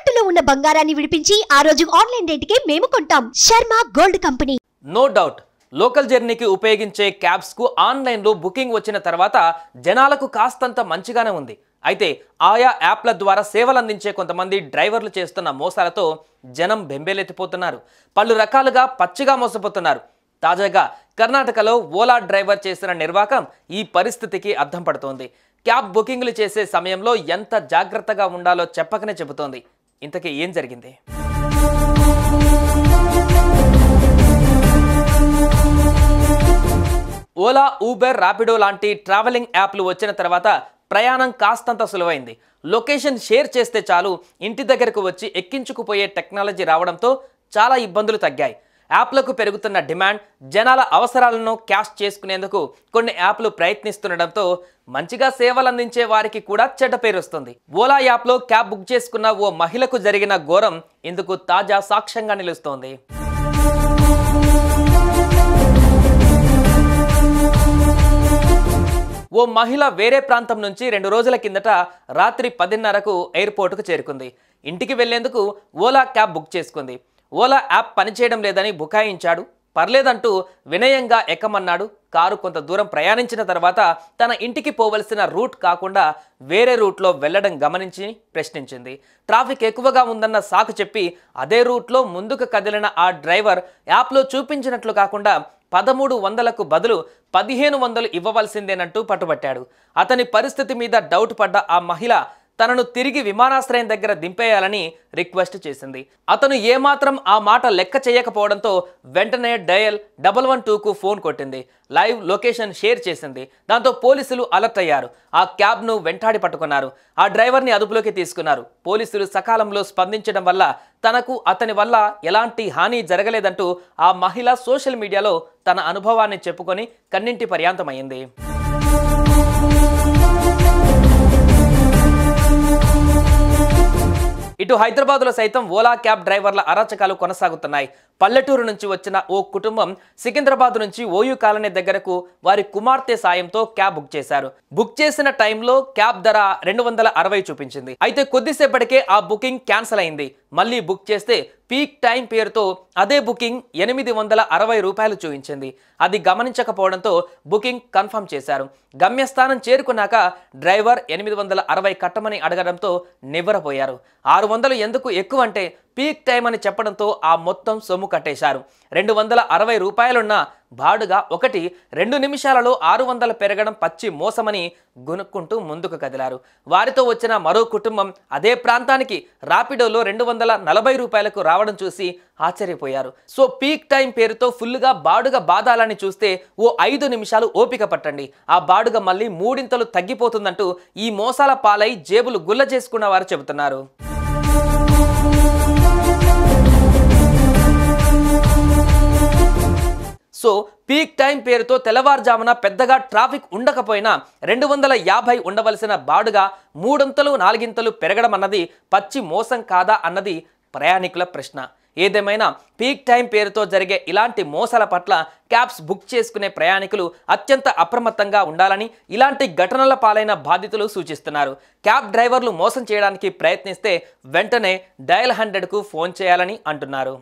తాకట్టులో ఉన్న బంగారాన్ని విడిపించి ఆ రోజు ఆన్లైన్ రేటుకే మేము కొంటాం. Sharma gold company. No doubt local జర్నీకి ఉపయోగించే క్యాబ్స్ కు ఆన్లైన్ లో బుకింగ్ వచ్చిన తర్వాత జనాలకు కాస్తంత మంచిగానే ఉంది. అయితే ఆయా యాప్ల ద్వారా సేవలు అందించే కొంతమంది డ్రైవర్లు చేస్తున్న మోసాలతో జనం బెంబేలెత్తిపోతున్నారు. పలు రకాలుగా పచ్చిగా మోసపోతున్నారు. తాజాగా కర్ణాటకలో ఓలా డ్రైవర్ చేసిన నిర్వాకం ఈ పరిస్థితికి అద్దం పడుతోంది. క్యాబ్ బుకింగ్లు చేసే సమయంలో ఎంత జాగ్రత్తగా ఉండాలో చెప్పకనే చెబుతోంది. ఇంతకీ ఏం జరిగింది? ఓలా, ఊబర్, ర్యాపిడో లాంటి ట్రావెలింగ్ యాప్లు వచ్చిన తర్వాత ప్రయాణం కాస్తంత సులువైంది. లొకేషన్ షేర్ చేస్తే చాలు ఇంటి దగ్గరకు వచ్చి ఎక్కించుకుపోయే టెక్నాలజీ రావడంతో చాలా ఇబ్బందులు తగ్గాయి. యాప్లకు పెరుగుతున్న డిమాండ్, జనాల అవసరాలను క్యాష్ చేసుకునేందుకు కొన్ని యాప్లు ప్రయత్నిస్తుండటంతో మంచిగా సేవలు అందించే వారికి కూడా చెడ్డ పేరు వస్తుంది. ఓలా యాప్లో క్యాబ్ బుక్ చేసుకున్న ఓ మహిళకు జరిగిన ఘోరం ఇందుకు తాజా సాక్ష్యంగా నిలుస్తోంది. ఓ మహిళ వేరే ప్రాంతం నుంచి 2 రోజుల కిందట రాత్రి 10:30కు ఎయిర్పోర్టుకు చేరుకుంది. ఇంటికి వెళ్లేందుకు ఓలా క్యాబ్ బుక్ చేసుకుంది. ఓలా యాప్ పనిచేయడం లేదని బుకాయించాడు. పర్లేదంటూ వినయంగా ఎక్కమన్నాడు. కారు కొంత దూరం ప్రయాణించిన తర్వాత తన ఇంటికి పోవలసిన రూట్ కాకుండా వేరే రూట్లో వెళ్లడం గమనించి ప్రశ్నించింది. ట్రాఫిక్ ఎక్కువగా ఉందన్న సాకు చెప్పి అదే రూట్లో ముందుకు కదిలిన ఆ డ్రైవర్ యాప్లో చూపించినట్లు కాకుండా 1300కు బదులు 1500 ఇవ్వవలసిందేనంటూ పట్టుబట్టాడు. అతని పరిస్థితి మీద డౌట్ పడ్డ ఆ మహిళ తనను తిరిగి విమానాశ్రయం దగ్గర దింపేయాలని రిక్వెస్ట్ చేసింది. అతను ఏమాత్రం ఆ మాట లెక్క చేయకపోవడంతో వెంటనే డయల్ 112కు ఫోన్ కొట్టింది. లైవ్ లొకేషన్ షేర్ చేసింది. దాంతో పోలీసులు అలర్ట్ అయ్యారు. ఆ క్యాబ్ను వెంటాడి పట్టుకున్నారు. ఆ డ్రైవర్ని అదుపులోకి తీసుకున్నారు. పోలీసులు సకాలంలో స్పందించడం వల్ల తనకు అతని వల్ల ఎలాంటి హాని జరగలేదంటూ ఆ మహిళ సోషల్ మీడియాలో తన అనుభవాన్ని చెప్పుకొని కన్నింటి పర్యాంతమైంది. ఇటు హైదరాబాద్లో సైతం ఓలా క్యాబ్ డ్రైవర్ల అరాచకాలు కొనసాగుతున్నాయి. పల్లెటూరు నుంచి వచ్చిన ఓ కుటుంబం సికింద్రాబాద్ నుంచి ఓయూ కాలనీ దగ్గరకు వారి కుమార్తె సాయంతో క్యాబ్ బుక్ చేశారు. బుక్ చేసిన టైంలో క్యాబ్ ధర 260 చూపించింది. అయితే కొద్దిసేపటికే ఆ బుకింగ్ క్యాన్సిల్ అయింది. మళ్ళీ బుక్ చేస్తే పీక్ టైం పేరుతో అదే బుకింగ్ 860 రూపాయలు చూపించింది. అది గమనించకపోవడంతో బుకింగ్ కన్ఫర్మ్ చేశారు. గమ్యస్థానం చేరుకున్నాక డ్రైవర్ 860 కట్టమని అడగడంతో నివ్వరపోయారు. 600 ఎందుకు ఎక్కువ అంటే పీక్ టైం అని చెప్పడంతో ఆ మొత్తం సొమ్ము కట్టేశారు. 260 రూపాయలున్న బాడుగా 1-2 నిమిషాలలో 600 పెరగడం పచ్చి మోసమని గునుక్కుంటూ ముందుకు కదిలారు. వారితో వచ్చిన మరో కుటుంబం అదే ప్రాంతానికి ర్యాపిడోలో 240 రూపాయలకు రావడం చూసి ఆశ్చర్యపోయారు. సో పీక్ టైం పేరుతో ఫుల్గా బాడుగ బాధాలని చూస్తే ఓ 5 నిమిషాలు ఓపిక పట్టండి, ఆ బాడుగ మళ్ళీ 3 తగ్గిపోతుందంటూ ఈ మోసాల పాలై జేబులు గుల్ల చేసుకున్న వారు చెబుతున్నారు. సో పీక్ టైం పేరుతో తెల్లవారుజామున పెద్దగా ట్రాఫిక్ ఉండకపోయినా 250 ఉండవలసిన బాడుగా 3-4 పెరగడం అన్నది పచ్చి మోసం కాదా అన్నది ప్రయాణికుల ప్రశ్న. ఏదేమైనా పీక్ టైం పేరుతో జరిగే ఇలాంటి మోసాల పట్ల క్యాబ్స్ బుక్ చేసుకునే ప్రయాణికులు అత్యంత అప్రమత్తంగా ఉండాలని ఇలాంటి ఘటనల పాలైన బాధితులు సూచిస్తున్నారు. క్యాబ్ డ్రైవర్లు మోసం చేయడానికి ప్రయత్నిస్తే వెంటనే డయల్ 100కు ఫోన్ చేయాలని అంటున్నారు.